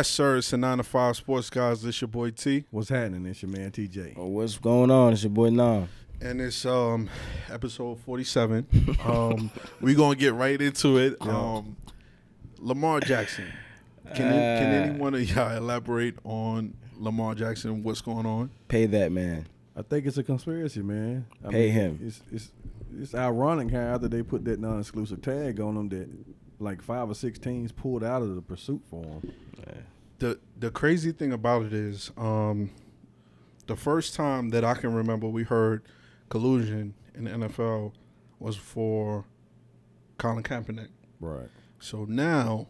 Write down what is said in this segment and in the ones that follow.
Yes, sir. It's a 9 to 5 Sports Guys. This your boy T. What's happening? It's your man TJ. Oh, what's going on? It's your boy Nam. And it's episode 47. We're gonna get right into it. Lamar Jackson. Can any one of y'all elaborate on Lamar Jackson? What's going on? Pay that man. I think it's a conspiracy, man. Pay him. It's ironic how after they put that non-exclusive tag on him that like 5 or 6 teams pulled out of the pursuit for him. The crazy thing about it is the first time that I can remember we heard collusion in the NFL was for Colin Kaepernick. Right. So now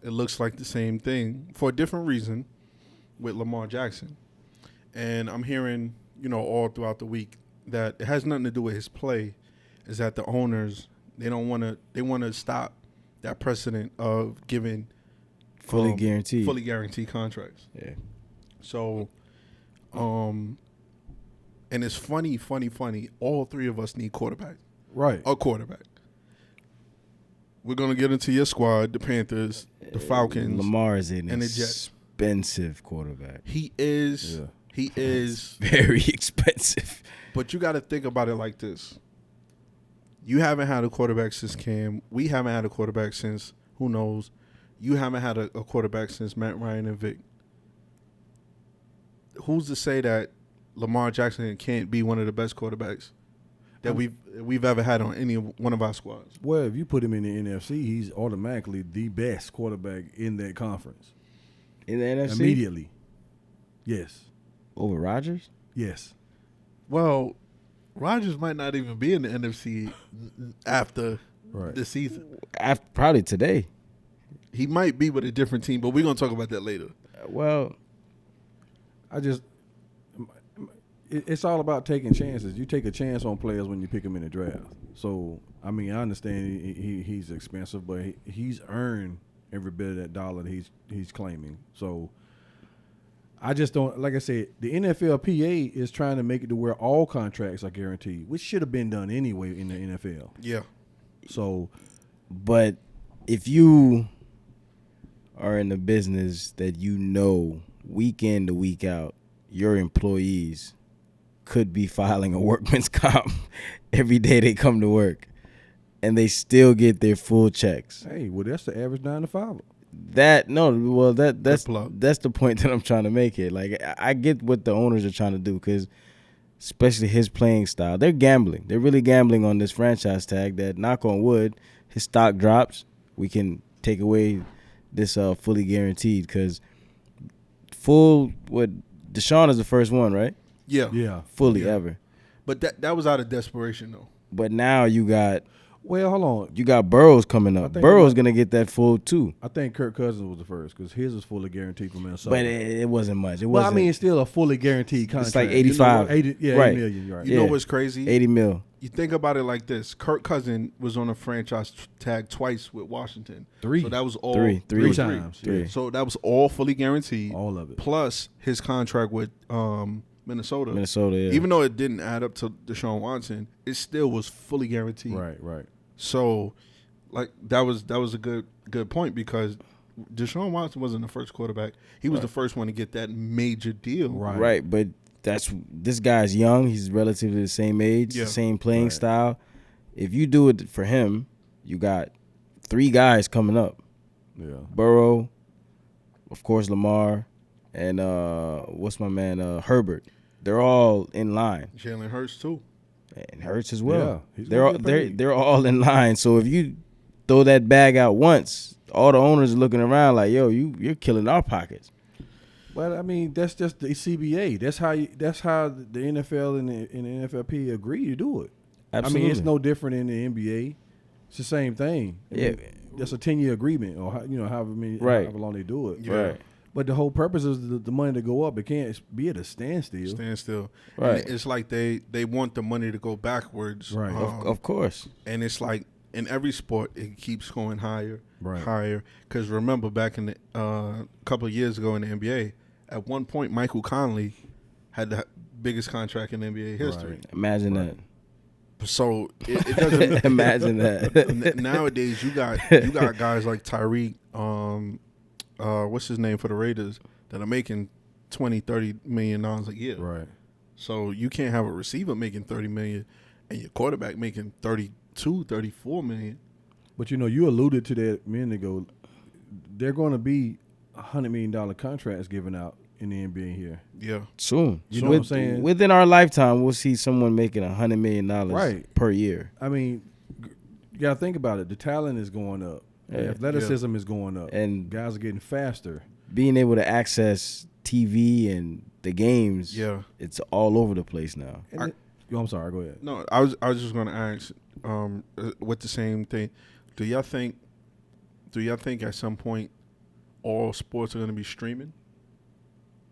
it looks like the same thing for a different reason with Lamar Jackson. And I'm hearing, all throughout the week that it has nothing to do with his play. Is that the owners, they want to stop that precedent of giving fully guaranteed contracts. Yeah. So, and it's funny. All three of us need quarterbacks. Right. A quarterback. We're gonna get into your squad, the Panthers, the Falcons. Lamar is an and the Jets. Expensive quarterback. He is. Yeah. He is very expensive. But you got to think about it like this. You haven't had a quarterback since Cam. We haven't had a quarterback since who knows. You haven't had a quarterback since Matt Ryan and Vic. Who's to say that Lamar Jackson can't be one of the best quarterbacks that we've ever had on any one of our squads? Well, if you put him in the NFC, he's automatically the best quarterback in that conference. In the NFC? Immediately. Yes. Over Rodgers? Yes. Well, Rodgers might not even be in the NFC after Right. the season. Probably today. He might be with a different team, but we're going to talk about that later. Well, it's all about taking chances. You take a chance on players when you pick them in the draft. So, I understand he's expensive, but he's earned every bit of that dollar that he's claiming. So, I just don't, like I said, the NFLPA is trying to make it to where all contracts are guaranteed, which should have been done anyway in the NFL. Yeah. So, but if you are in the business that week in to week out, your employees could be filing a workman's comp every day they come to work, and they still get their full checks. hey, well, that's the average 9 to 5. That's the point that I'm trying to make here. Like, I get what the owners are trying to do, because especially his playing style, they're gambling. They're really gambling on this franchise tag that, knock on wood, his stock drops. We can take away this fully guaranteed, because Deshaun is the first one, right? Yeah. Yeah. Fully ever. But that was out of desperation, though. But now you got Well, hold on. Burrows coming up. Burrows going to get that full too. I think Kirk Cousins was the first because his was fully guaranteed from Minnesota. But it wasn't much. It's still a fully guaranteed contract. It's like 85. 80 right. million, you're right. You know what's crazy? 80 mil. You think about it like this. Kirk Cousins was on a franchise tag twice with Washington. 3. So that was all. Three times. Three. Yeah. So that was all fully guaranteed. All of it. Plus his contract with Minnesota. Yeah. Even though it didn't add up to Deshaun Watson, it still was fully guaranteed. Right. So, like that was a good point, because Deshaun Watson wasn't the first quarterback. He was the first one to get that major deal. Right, but this guy's young. He's relatively the same age, same playing style. If you do it for him, you got 3 guys coming up. Yeah. Burrow, of course, Lamar, and what's my man Herbert. They're all in line. Jalen Hurts too. And Hurts as well. Yeah, they're all in line. So if you throw that bag out once, all the owners are looking around like, yo, you're killing our pockets. Well, that's just the CBA. That's how the NFL and the NFLP agree to do it. Absolutely. It's no different in the NBA. It's the same thing. That's a 10-year agreement, or however long they do it. Yeah. Right. But the whole purpose is the money to go up. It can't be at a standstill. Right. And it's like they want the money to go backwards. Right. Of course. And it's like in every sport, it keeps going higher, Right. higher. Because remember, back in the couple of years ago in the NBA, at one point, Michael Conley had the biggest contract in NBA history. Right. Imagine that. So it doesn't imagine that. Nowadays you got guys like Tyreek, what's his name for the Raiders that are making $20-30 million a year. Right. So you can't have a receiver making $30 million and your quarterback making $32-34 million. But you alluded to that a minute ago. They're going to be $100 million contracts given out in the NBA here. Yeah. Soon. You know what I'm saying? Within our lifetime, we'll see someone making $100 million per year. I mean, you got to think about it. The talent is going up. The athleticism is going up. And guys are getting faster. Being able to access TV and the games, it's all over the place now. I'm sorry. Go ahead. No, I was just going to ask with the same thing. Do y'all think at some point all sports are going to be streaming?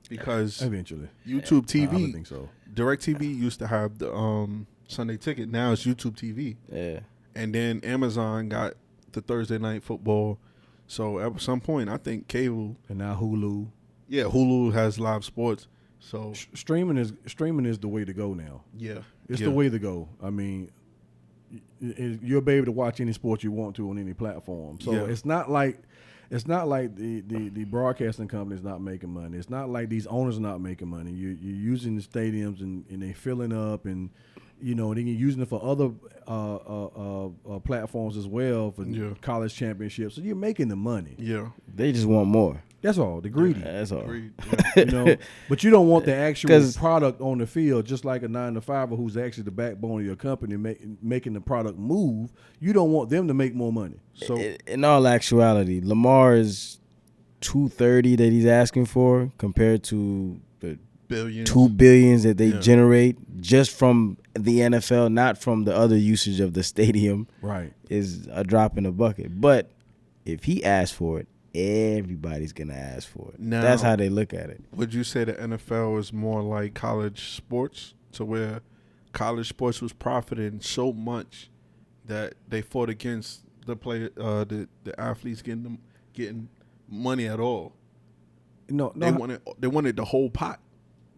Because eventually, YouTube TV, I think so. DirecTV used to have the Sunday Ticket. Now it's YouTube TV. Yeah. And then Amazon got the Thursday Night Football. So at some point, I think cable and now Hulu. Yeah, Hulu has live sports. So streaming is the way to go now. Yeah, it's the way to go. I mean, you'll be able to watch any sport you want to on any platform. So it's not like the broadcasting company's not making money. It's not like these owners are not making money. You're using the stadiums and they're filling up, and then you're using it for other platforms as well for college championships. So you're making the money. Yeah, they just want more. That's all. They're greedy. That's all. But you don't want the actual product on the field, just like a 9-to-5er who's actually the backbone of your company making the product move. You don't want them to make more money. So, in all actuality, Lamar is $230 that he's asking for compared to the $2 billion that they generate just from the NFL, not from the other usage of the stadium. Right, is a drop in the bucket. But if he asks for it, everybody's gonna ask for it. Now, that's how they look at it. Would you say the NFL is more like college sports, to where college sports was profiting so much that they fought against the athletes getting money at all? No, they wanted the whole pot.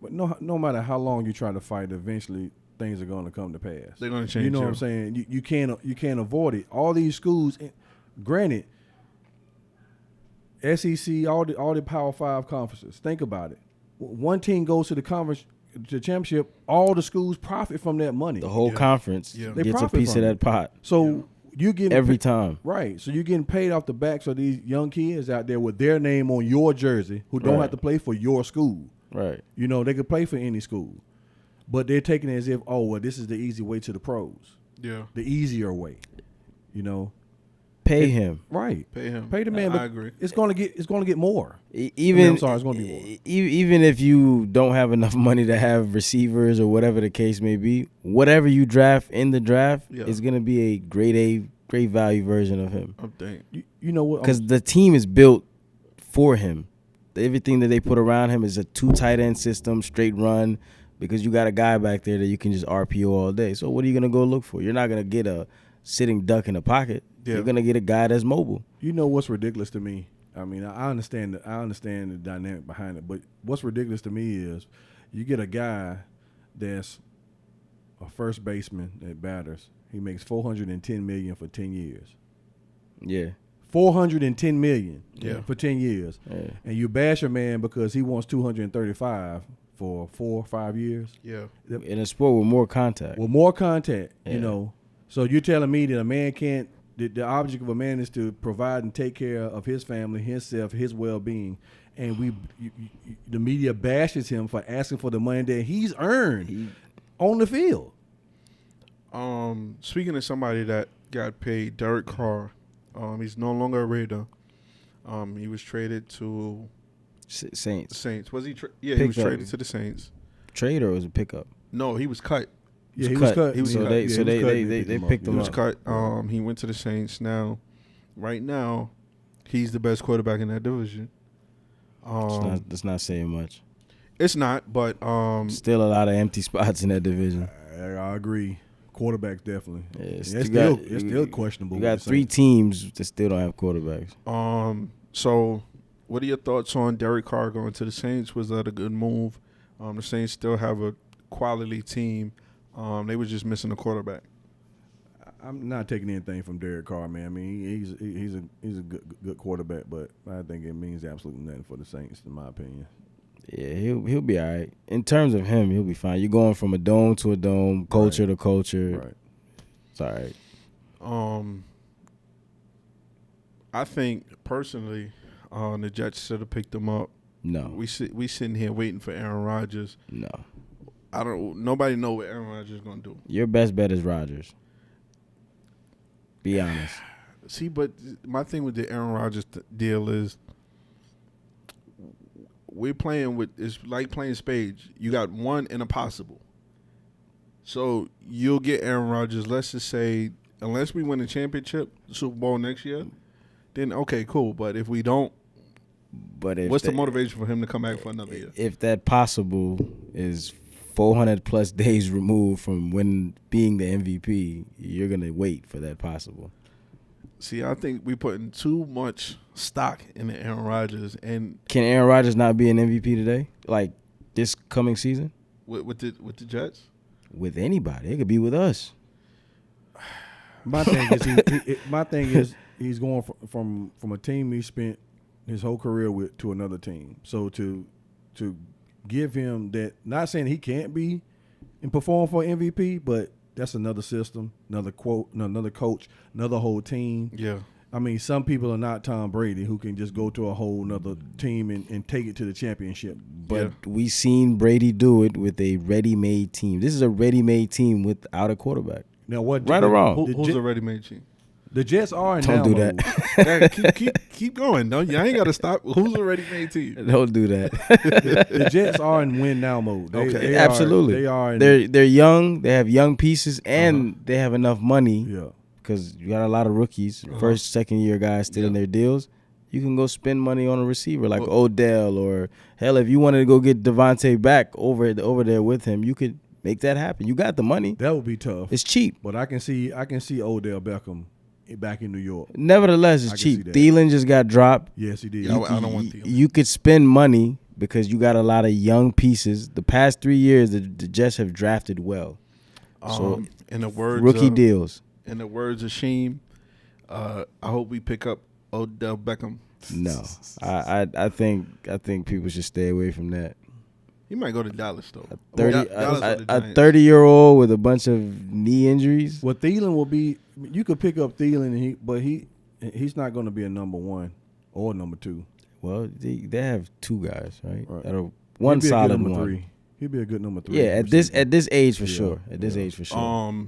But no matter how long you try to fight, eventually things are going to come to pass. They're going to change. You know what I'm saying? You can't avoid it. All these schools, granted, SEC, all the Power 5 conferences. Think about it. One team goes to the conference, the championship. All the schools profit from that money. The whole conference gets a piece of that pot. So you get every time, right? So you're getting paid off the backs of these young kids out there with their name on your jersey, who don't have to play for your school. Right. They could play for any school, but they're taking it as if, this is the easy way to the pros. Yeah. The easier way. Pay him. Right. Pay him. Pay the man. I agree. It's gonna get more. It's gonna be more. Even if you don't have enough money to have receivers or whatever the case may be, whatever you draft in the draft is gonna be a great value version of him. I'm thinking. You know what? Because the team is built for him. Everything that they put around him is a 2 tight end system, straight run, because you got a guy back there that you can just RPO all day. So what are you going to go look for? You're not going to get a sitting duck in the pocket. Yeah. You're going to get a guy that's mobile. You know what's ridiculous to me? I mean, I understand the dynamic behind it, but what's ridiculous to me is you get a guy that's a first baseman that batters. He makes $410 million for 10 years. Yeah. $410 million for 10 years. Yeah. And you bash a man because he wants $235 for 4 or 5 years. Yeah. In a sport with more contact. So you're telling me that a man can't, the object of a man is to provide and take care of his family, himself, his well-being, and the media bashes him for asking for the money that he's earned on the field. Speaking of somebody that got paid, Derek Carr. He's no longer a Raider. He was traded to Saints. Was he? He was traded to the Saints. Trade or was it pickup? No, he was cut. He was cut. They picked him up. He was cut. He went to the Saints. Right now, he's the best quarterback in that division. That's not saying much. It's not, but still a lot of empty spots in that division. I agree. Quarterbacks definitely. Yeah, it's still questionable. You got 3 teams that still don't have quarterbacks. So what are your thoughts on Derek Carr going to the Saints? Was that a good move? The Saints still have a quality team. They were just missing a quarterback. I'm not taking anything from Derek Carr, man. I mean, he's a good quarterback, but I think it means absolutely nothing for the Saints, in my opinion. Yeah, he'll be all right. In terms of him, he'll be fine. You're going from a dome to a dome, culture to culture. Right. It's all right. I think personally, the Jets should have picked him up. No. We sitting here waiting for Aaron Rodgers. No. Nobody know what Aaron Rodgers is gonna do. Your best bet is Rodgers. Be honest. See, but my thing with the Aaron Rodgers deal is we're playing with, it's like playing spades. You got one and a possible. So you'll get Aaron Rodgers, let's just say, unless we win the championship, Super Bowl next year, then okay, cool. But if we don't, what's the motivation for him to come back for another year? If that possible is 400 plus days removed from being the MVP, you're going to wait for that possible. See, I think we're putting too much stock in Aaron Rodgers. And can Aaron Rodgers not be an MVP today? Like this coming season? With the Jets? With anybody. It could be with us. My thing is he's going from a team he spent his whole career with to another team. So to give him that, not saying he can't be and perform for MVP, but that's another system, another coach, another whole team. Yeah. I mean, some people are not Tom Brady who can just go to a whole nother team and take it to the championship. But we seen Brady do it with a ready-made team. This is a ready-made team without a quarterback. Now, what? Right or wrong? Who's a ready-made team? The Jets are in Don't do mode. that. keep going. Don't you? I ain't got to stop. Who's a ready-made team? Don't do that. The Jets are in win now mode. They absolutely. They're young. They have young pieces, and they have enough money. Yeah. Because you got a lot of rookies, first, second year guys still in their deals. You can go spend money on a receiver like Odell, or hell, if you wanted to go get Devontae back over there with him, you could make that happen. You got the money. That would be tough. It's cheap. But I can see Odell Beckham back in New York. Nevertheless, it's cheap. Thielen just got dropped. Yes, he did. I don't want Thielen. You could spend money because you got a lot of young pieces. The past 3 years, the Jets have drafted well. So in the words rookie deals. In the words of Sheem, I hope we pick up Odell Beckham. No, I think people should stay away from that. He might go to Dallas though. A 30-year-old with a bunch of knee injuries. Well, Thielen will be. You could pick up Thielen, but he's not going to be a number one or number two. Well, they have two guys, right? That are one solid one. Three. He'd be a good number three. Yeah, at this age for sure. At this age for sure.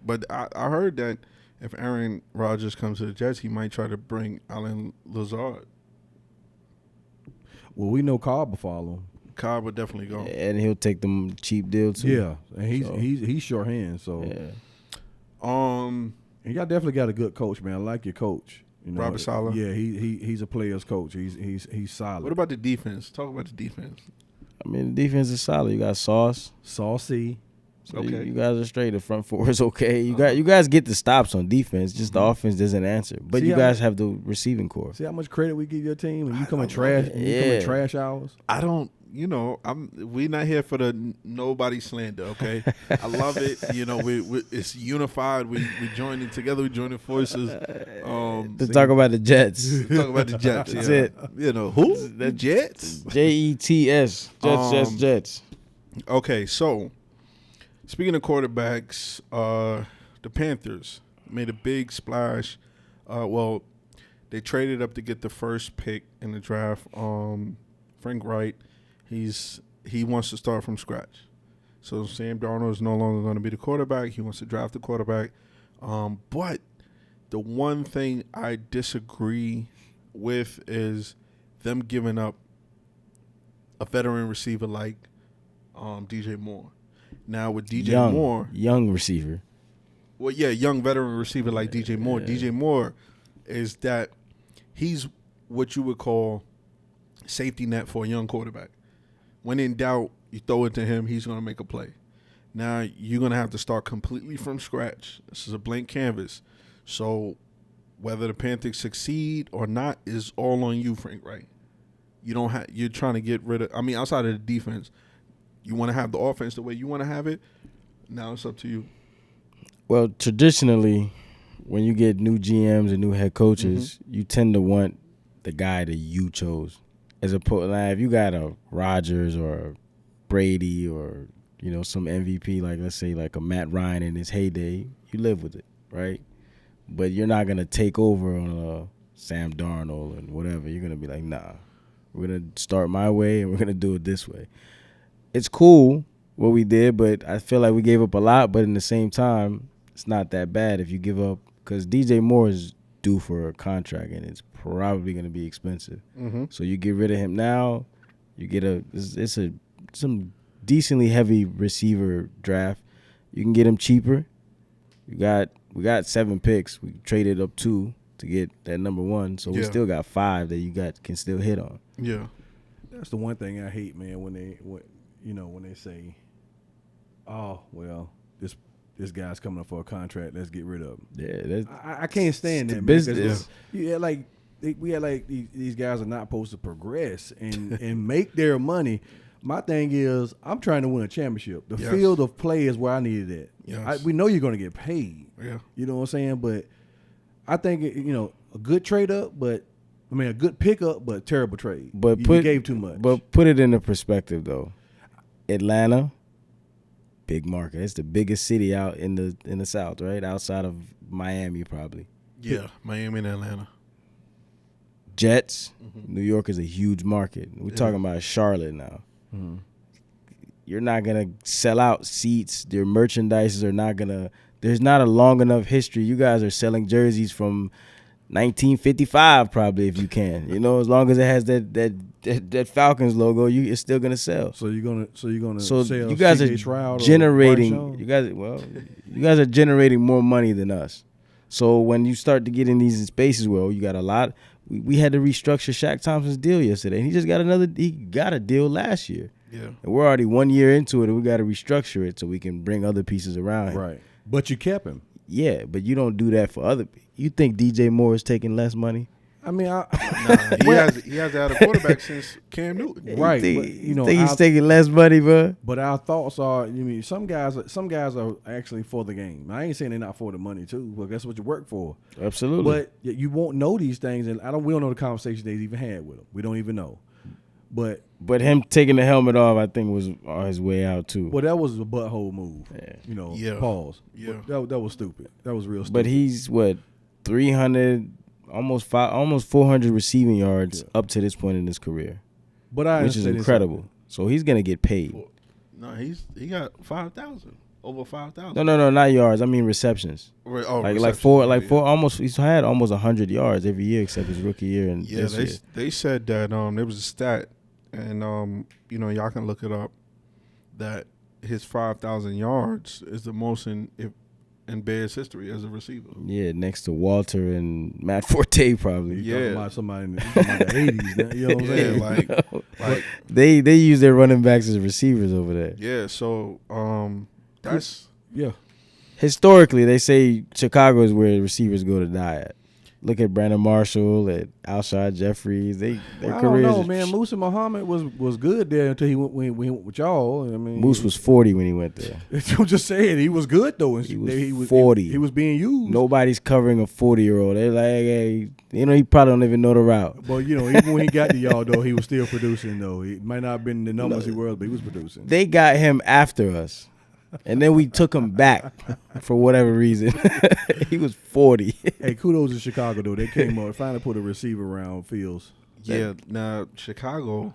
But I heard that if Aaron Rodgers comes to the Jets, he might try to bring Allen Lazard. Well, we know Cobb will follow. Cobb would definitely go, and he'll take them cheap deal too. Yeah, and he's short hands. So yeah. And y'all definitely got a good coach, man. I like your coach. You know, Robert Saleh. Yeah, he's a player's coach. He's solid. What about the defense? Talk about the defense. I mean, the defense is solid. You got Saucy. So you guys are straight. The front four is okay. You guys get the stops on defense. Just the offense doesn't answer. But you guys have the receiving core. See how much credit we give your team, and you come in trash. You come in trash hours. I don't. We not here for the nobody slander. Okay, I love it. It's unified. We joining together. We joining forces. To talk about the Jets. Talk about the Jets. That's it. Who? The Jets. Jets. Jets. Okay, so. Speaking of quarterbacks, the Panthers made a big splash. They traded up to get the first pick in the draft. Frank Wright, he wants to start from scratch. So Sam Darnold is no longer going to be the quarterback. He wants to draft the quarterback. But the one thing I disagree with is them giving up a veteran receiver like DJ Moore. Now with DJ Moore, young receiver. Well, yeah, young veteran receiver like DJ Moore. DJ Moore is that he's what you would call safety net for a young quarterback. When in doubt, you throw it to him. He's going to make a play. Now you're going to have to start completely from scratch. This is a blank canvas. So whether the Panthers succeed or not is all on you, Frank Wright. You're trying to get rid of. I mean, outside of the defense. You want to have the offense the way you want to have it. Now it's up to you. Well, traditionally, when you get new GMs and new head coaches, you tend to want the guy that you chose. As opposed, like, if you got a Rodgers or a Brady or some MVP, like let's say like a Matt Ryan in his heyday, you live with it, right? But you're not gonna take over on a Sam Darnold and whatever. You're gonna be like, nah, we're gonna start my way and we're gonna do it this way. It's cool what we did, but I feel like we gave up a lot. But in the same time, it's not that bad if you give up, because DJ Moore is due for a contract and it's probably gonna be expensive. So you get rid of him now, you get some decently heavy receiver draft. You can get him cheaper. We got 7 picks. We traded up 2 to get that number 1, so we still got 5 that you can still hit on. Yeah, that's the one thing I hate, man. When they say, "Oh, well, this guy's coming up for a contract. Let's get rid of him." Yeah, I can't stand that. Business. We had like these guys are not supposed to progress and make their money. My thing is, I'm trying to win a championship. The field of play is where I needed it. Yes. We know you're going to get paid. Yeah. You know what I'm saying? But I think, a good trade up, a good pickup, but terrible trade. But you gave too much. But put it into perspective, though. Atlanta, big market. It's the biggest city out in the South, right? Outside of Miami, probably. Yeah, Miami and Atlanta. Jets, New York is a huge market. We're talking about Charlotte now. You're not going to sell out seats. Their merchandises are not going to – there's not a long enough history. You guys are selling jerseys from 1955 probably if you can. As long as it has that Falcons logo, it's still going to sell. So you're gonna sell you guys CJ are Stroud generating – you guys are generating more money than us. So when you start to get in these spaces where you got a lot – we had to restructure Shaq Thompson's deal yesterday. He just got he got a deal last year. Yeah. And we're already 1 year into it, and we got to restructure it so we can bring other pieces around him. Right. But you kept him. Yeah, but you don't do that for other – you think DJ Moore is taking less money? I mean, he hasn't had a quarterback since Cam Newton. Right. You But, think he's taking less money, bro? But our thoughts are, some guys are actually for the game. I ain't saying they're not for the money too. Well, that's what you work for. Absolutely. But you won't know these things, and we don't know the conversation they even had with him. We don't even know. But him taking the helmet off, I think, was on his way out too. Well, that was a butthole move. Yeah. Pause. Yeah. That was stupid. That was real stupid. But he's 300, almost 400 receiving yards up to this point in his career. But which is incredible. So he's gonna get paid. No, he got 5,000, over 5,000. No, not yards. I mean receptions. He's had almost 100 yards every year except his rookie year and this year. They said that there was a stat, and y'all can look it up, that his 5,000 yards is the most in Bears history as a receiver. Yeah, next to Walter and Matt Forte probably. Talking about somebody in the 80s. You know what I'm saying? They use their running backs as receivers over there. Yeah, so that's historically they say Chicago is where receivers go to die at. Look at Brandon Marshall, at Alshon Jeffries. Their I careers. don't know, man. Musa Muhammad was good there until he went with y'all. I mean, Moose was 40 when he went there. I'm just saying he was good though. He was 40. He was being used. Nobody's covering a 40-year-old. They're like, hey, he probably don't even know the route. But even when he got to y'all though, he was still producing though. He might not have been the numbers he was, but he was producing. They got him after us. And then we took him back for whatever reason. He was 40. Hey, kudos to Chicago, though. They came up, finally put a receiver around Fields. Yeah, now Chicago,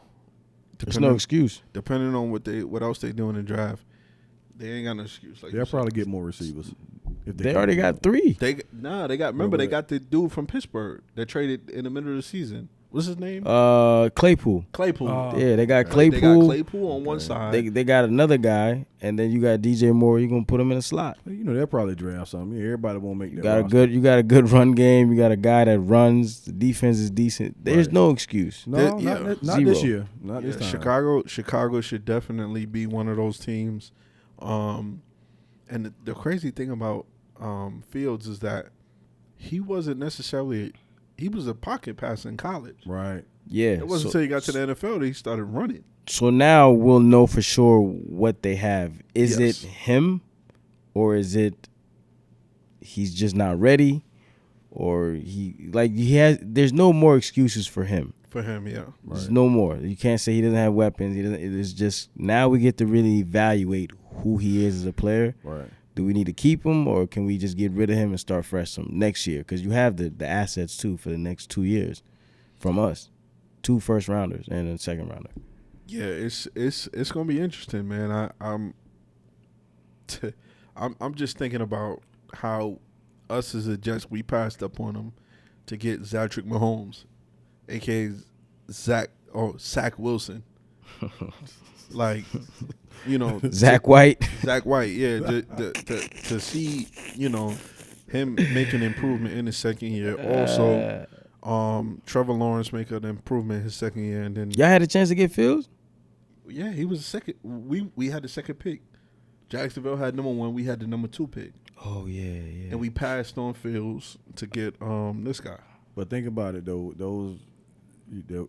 there's no excuse. Depending on what else they do in the draft, they ain't got no excuse. They'll probably get more receivers. If they already got 3. They got they got the dude from Pittsburgh that traded in the middle of the season. What's his name? Claypool. Yeah, they got Claypool. They got Claypool on one side. They got another guy, and then you got DJ Moore. You're gonna put him in a slot. They'll probably draft something. Yeah, everybody won't make that. You got a good run game. You got a guy that runs. The defense is decent. There's no excuse. No, not this year. Not this time. Chicago should definitely be one of those teams. And the crazy thing about Fields is that he wasn't necessarily. He was a pocket passer in college. Right. Yeah. It wasn't until he got to the NFL that he started running. So now we'll know for sure what they have. Is it him or is it he's just not ready, or there's no more excuses for him. For him, yeah. There's no more. You can't say he doesn't have weapons. He doesn't. It's just now we get to really evaluate who he is as a player. Right. Do we need to keep him, or can we just get rid of him and start fresh next year? Because you have the assets too for the next 2 years from us, 2 first rounders and a second rounder. Yeah, it's gonna be interesting, man. I'm just thinking about how us as a Jets, we passed up on him to get Zatrick Mahomes, aka Zach Wilson. Like, you know, Zach White, yeah. To see, you know, him make an improvement in his second year. Also, Trevor Lawrence make an improvement in his second year, and then y'all had a chance to get Fields. Yeah, he was the second. We had the second pick. Jacksonville had number 1. We had the number 2 pick. Oh yeah. And we passed on Fields to get this guy. But think about it though;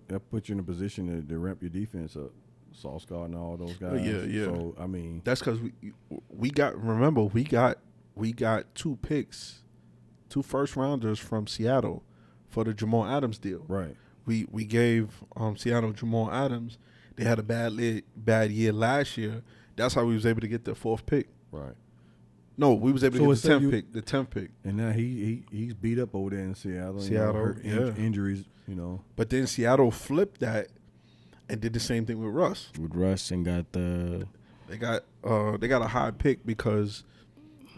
that put you in a position to ramp your defense up. Sauce Gardner, all those guys. Yeah. So I mean, that's because we got 2 picks, 2 first rounders from Seattle for the Jamal Adams deal. Right. We gave Seattle Jamal Adams. They had a bad year last year. That's how we was able to get the 4th pick. Right. No, we was able to get the 10th pick. The 10th pick. And now he's beat up over there in Seattle. Seattle, injuries, you know. But then Seattle flipped that and did the same thing with Russ. And got the. They got a high pick because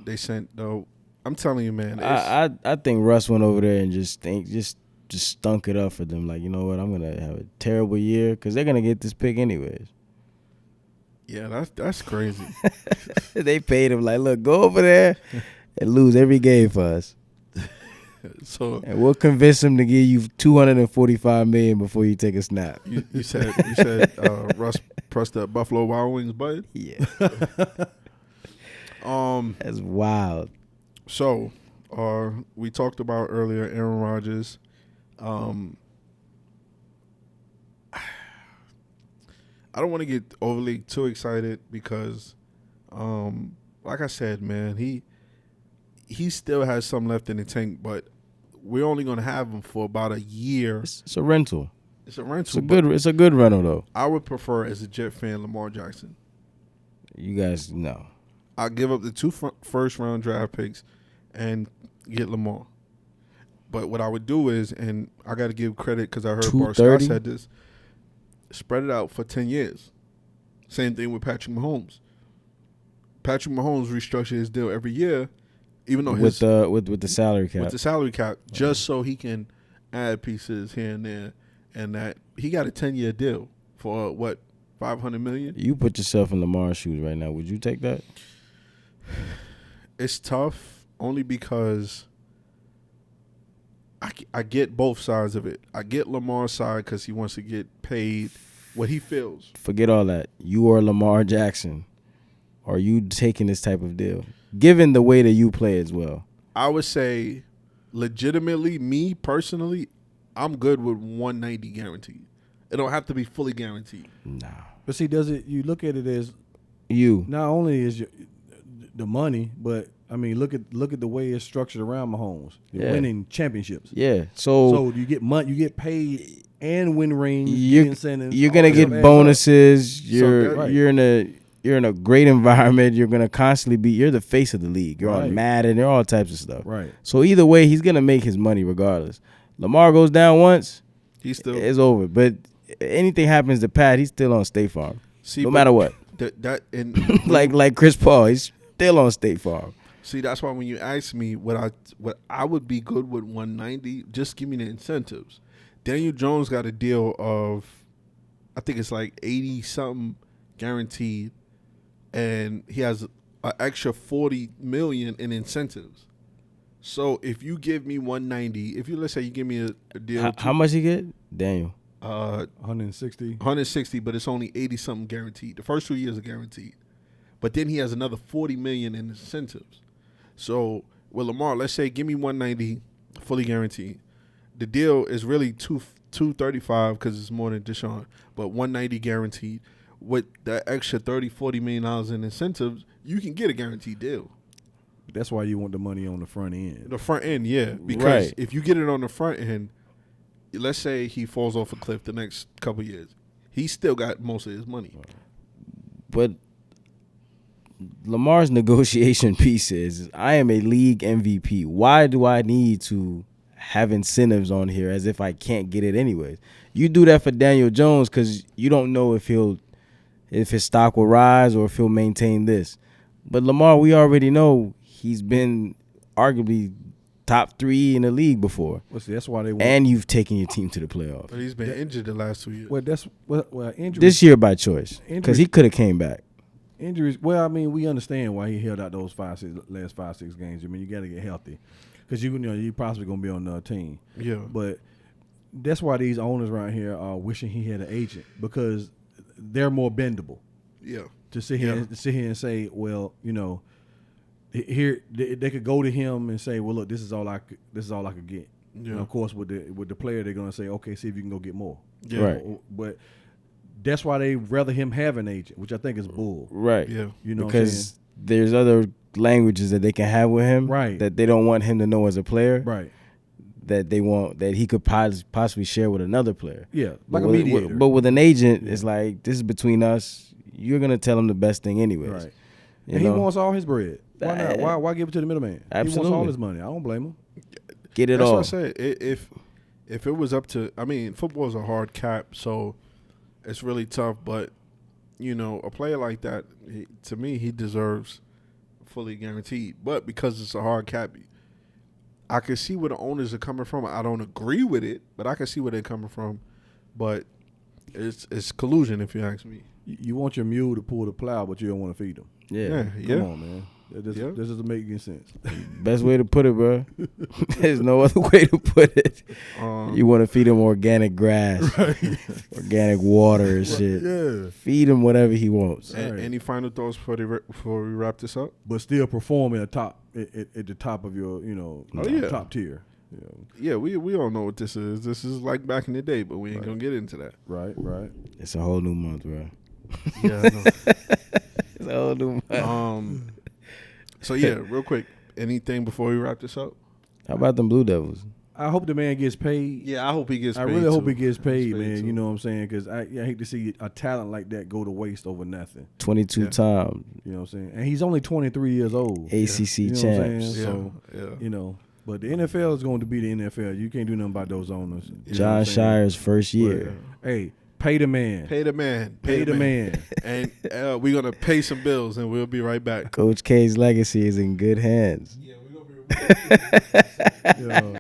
they sent. I'm telling you, man. I think Russ went over there and just stunk it up for them. Like, you know what? I'm gonna have a terrible year because they're gonna get this pick anyways. Yeah, that's crazy. They paid him like, look, go over there and lose every game for us. And we'll convince him to give you $245 million before you take a snap. You said Russ pressed the Buffalo Wild Wings button? Yeah. That's wild. So, we talked about earlier Aaron Rodgers. I don't want to get overly too excited because, like I said, man, he still has some left in the tank, but we're only going to have him for about a year. It's a rental. It's a rental. It's a good rental though. I would prefer, as a Jet fan, Lamar Jackson. You guys know. I'll give up the 2 first round draft picks and get Lamar. But what I would do is, and I got to give credit because I heard Bart Scott said this, spread it out for 10 years. Same thing with Patrick Mahomes. Patrick Mahomes restructured his deal every year, even though with the salary cap. With the salary cap, just so he can add pieces here and there, and that he got a 10-year deal for what, $500 million? You put yourself in Lamar's shoes right now. Would you take that? It's tough only because I get both sides of it. I get Lamar's side because he wants to get paid what he feels. Forget all that. You are Lamar Jackson. Are you taking this type of deal? Given the way that you play as well. I would say, legitimately, me personally, I'm good with 190 guaranteed. It don't have to be fully guaranteed. Nah. But see, you look at it as not only is the money, but I mean, look at the way it's structured around Mahomes. You're winning championships. Yeah. So you get money, you get paid and win rings, incentives. You're gonna get bonuses. You're in a great environment. You're gonna constantly you're the face of the league. You're on Madden. There are all types of stuff. Right. So either way, he's gonna make his money regardless. Lamar goes down once, it's over. But anything happens to Pat, he's still on State Farm. No matter what. Like Chris Paul, he's still on State Farm. See, that's why when you ask me what I would be good with 190, just give me the incentives. Daniel Jones got a deal of, I think it's like 80 something guaranteed, and he has an extra $40 million in incentives. So if you give me 190, let's say you give me a deal, how much he get, Daniel? 160, but it's only 80 something guaranteed. The first 2 years are guaranteed, but then he has another $40 million in incentives. So with Lamar, let's say give me 190 fully guaranteed. The deal is really 235 because it's more than Deshaun, but 190 guaranteed. With that extra $30-40 million in incentives, you can get a guaranteed deal. That's why you want the money on the front end. The front end, yeah. Because Right. if you get it on the front end, let's say he falls off a cliff the next couple years, he still got most of his money. But Lamar's negotiation piece is, I am a league MVP. Why do I need to have incentives on here as if I can't get it anyways? You do that for Daniel Jones because you don't know if his stock will rise or if he'll maintain this. But Lamar, we already know he's been arguably top 3 in the league before. Well, see, that's why they want. And you've taken your team to the playoffs. But he's been injured the last 2 years. Well, that's injuries. This year by choice because Injuries- he could have came back. Injuries. Well, I mean, we understand why he held out those last 5-6 games. I mean, you got to get healthy because you possibly gonna be on another team. Yeah. But that's why these owners around here are wishing he had an agent because they're more bendable. Yeah. To sit here and say, well, here they could go to him and say, well, look, this is all I could get. Yeah. And of course, with the player, they're gonna say, okay, see if you can go get more. Yeah. Right. But that's why they rather him have an agent, which I think is bull. Right. Yeah. You know, Because there's other languages that they can have with him. Right. That they don't want him to know as a player. right? That they want that he could possibly share with another player. Yeah, like a But mediator. but with an agent, it's like, this is between us. You're gonna tell him the best thing anyways. Right. You And know? he wants all his bread. Why not? Why give it to the middleman? He Absolutely. wants all his money. I don't blame him. Get it That's all. what I said. If it was up to, I mean, football is a hard cap, so it's really tough. But a player like that, to me, he deserves fully guaranteed. But because it's a hard cap, I can see where the owners are coming from. I don't agree with it, but I can see where they're coming from. But it's collusion, if you ask me. You want your mule to pull the plow, but you don't want to feed him. Yeah. Come on, man. This doesn't make any sense. Best way to put it, bro. There's no other way to put it. You want to feed him organic grass, organic water and shit. Yeah. Feed him whatever he wants. Any final thoughts before we wrap this up? But still perform at the top of your, top tier. Yeah, we all know what this is. This is like back in the day, but we ain't gonna get into that. Right. It's a whole new month, bro. Yeah, I know. It's a whole new month. So yeah, real quick, anything before we wrap this up? How about them Blue Devils? I hope the man gets paid. Yeah, I hope he gets paid. I really hope too. he gets paid, Gets man. too. You know what I'm saying? Because I hate to see a talent like that go to waste over nothing. 22 Yeah. times You know what I'm saying? And he's only 23 years old. ACC You know what I'm champs. saying? Yeah, So, yeah. But the NFL is going to be the NFL. You can't do nothing about those owners. You know what John I'm saying? Shire's first year. But, hey, pay the man. Pay the man. Pay the man. And we're gonna pay some bills, and we'll be right back. Coach K's legacy is in good hands. Yeah, we're gonna be. You know.